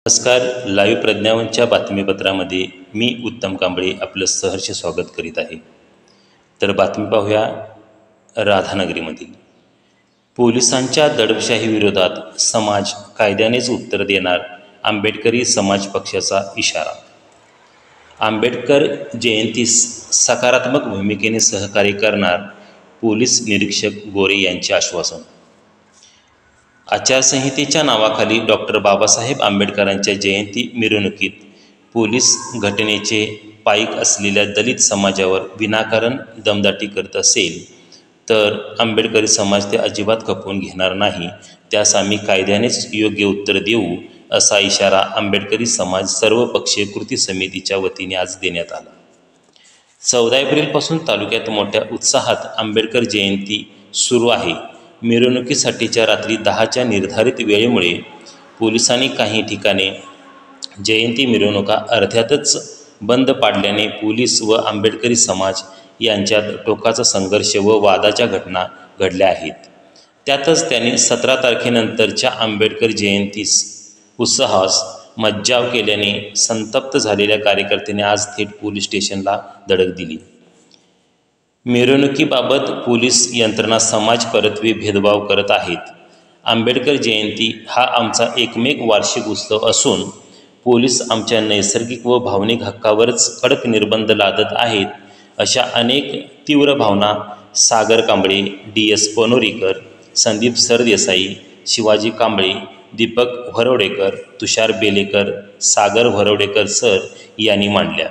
नमस्कार. लाईव्ह प्रज्ञावनच्या बातमीपत्रामध्ये मी उत्तम कांबळे आपलं सहर्ष स्वागत करीत आहे. तर बातमी पाहूया राधानगरीमधील. पोलिसांच्या दडपशाहीविरोधात समाज कायद्यानेच उत्तर देणार, आंबेडकरी समाज पक्षाचा इशारा. आंबेडकर जयंतीस सकारात्मक भूमिकेने सहकार्य करणार, पोलीस निरीक्षक गोरे यांचे आश्वासन. आचारसंहितेच्या नावाखाली डॉक्टर बाबासाहेब आंबेडकरांच्या जयंती मिरवणुकीत पोलीस घटनेचे पाईक असलेल्या दलित समाजावर विनाकारण दमदाटी करत असेल तर आंबेडकरी समाज ते अजिबात खपवून घेणार नाही. त्यास आम्ही कायद्यानेच योग्य उत्तर देऊ, असा इशारा आंबेडकरी समाज सर्वपक्षीय कृती समितीच्या वतीने आज देण्यात आला. 14 एप्रिलपासून तालुक्यात मोठ्या उत्साहात आंबेडकर जयंती सुरू आहे. मिरवणुकीसाठीच्या रात्री 10च्या निर्धारित वेळेमुळे पोलिसांनी काही ठिकाणी जयंती मिरवणुका अर्ध्यातच बंद पाडल्याने पोलीस व आंबेडकरी समाज यांच्यात टोकाचा संघर्ष व वादाच्या घटना घडल्या आहेत. त्यातच त्यांनी 17 तारखेनंतरच्या आंबेडकर जयंतीस उत्साहास मज्जाव केल्याने संतप्त झालेल्या कार्यकर्त्यांनी आज थेट पोलीस स्टेशनला धडक दिली. मिरवणुकीबाबत पोलीस यंत्रणा समाजपरत्वे भेदभाव करत आहेत. आंबेडकर जयंती हा आमचा एकमेव वार्षिक उत्सव असून पोलीस आमच्या नैसर्गिक व भावनिक हक्कावरच कडक निर्बंध लादत आहेत, अशा अनेक तीव्र भावना सागर कांबळे, DS पनोरीकर, संदीप सरदेसाई, शिवाजी कांबळे, दीपक वरवडेकर, तुषार बेलेकर, सागर वरवडेकर सर यांनी मांडल्या.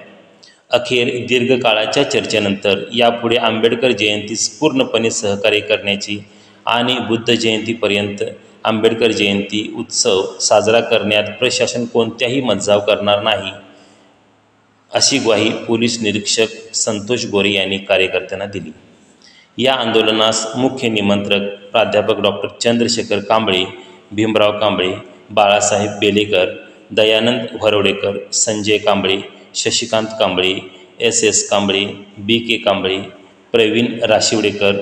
अखेर दीर्घकाळाच्या चर्चेनंतर यापुढे आंबेडकर जयंतीस पूर्णपणे सहकार्य करण्याची आणि बुद्ध जयंतीपर्यंत आंबेडकर जयंती उत्सव साजरा करण्यात प्रशासन कोणत्याही मज्जाव करणार नाही, अशी ग्वाही पोलीस निरीक्षक संतोष गोरे यांनी कार्यकर्त्यांना दिली. या आंदोलनास मुख्य निमंत्रक प्राध्यापक doctor Chandrashekhar Kamble, Bhimrao Kamble, Balasaheb Belekar, Dayanand Varvadekar, Sanjay Kamble, Shashikant Kamble, SS Kamble, BK Kamble, Pravin Rashivadekar,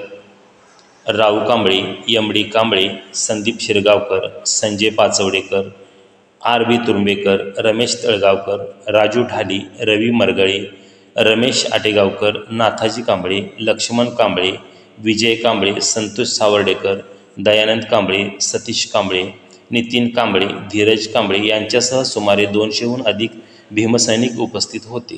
Rau Kamble, MD Kamble, Sandeep Shirgaonkar, Sanjay Pachvadekar, RB Turambekar, Ramesh Talgaonkar, Raju Dhali, Ravi Margale, Ramesh Ategaonkar, Nathaji Kamble, Laxman Kamble, Vijay Kamble, Santosh Savardekar, Dayanand Kamble, Satish Kamble, Nitin Kamble, Dhiraj Kamble यांच्यासह सुमारे 200हून अधिक भीमसैनिक उपस्थित होते.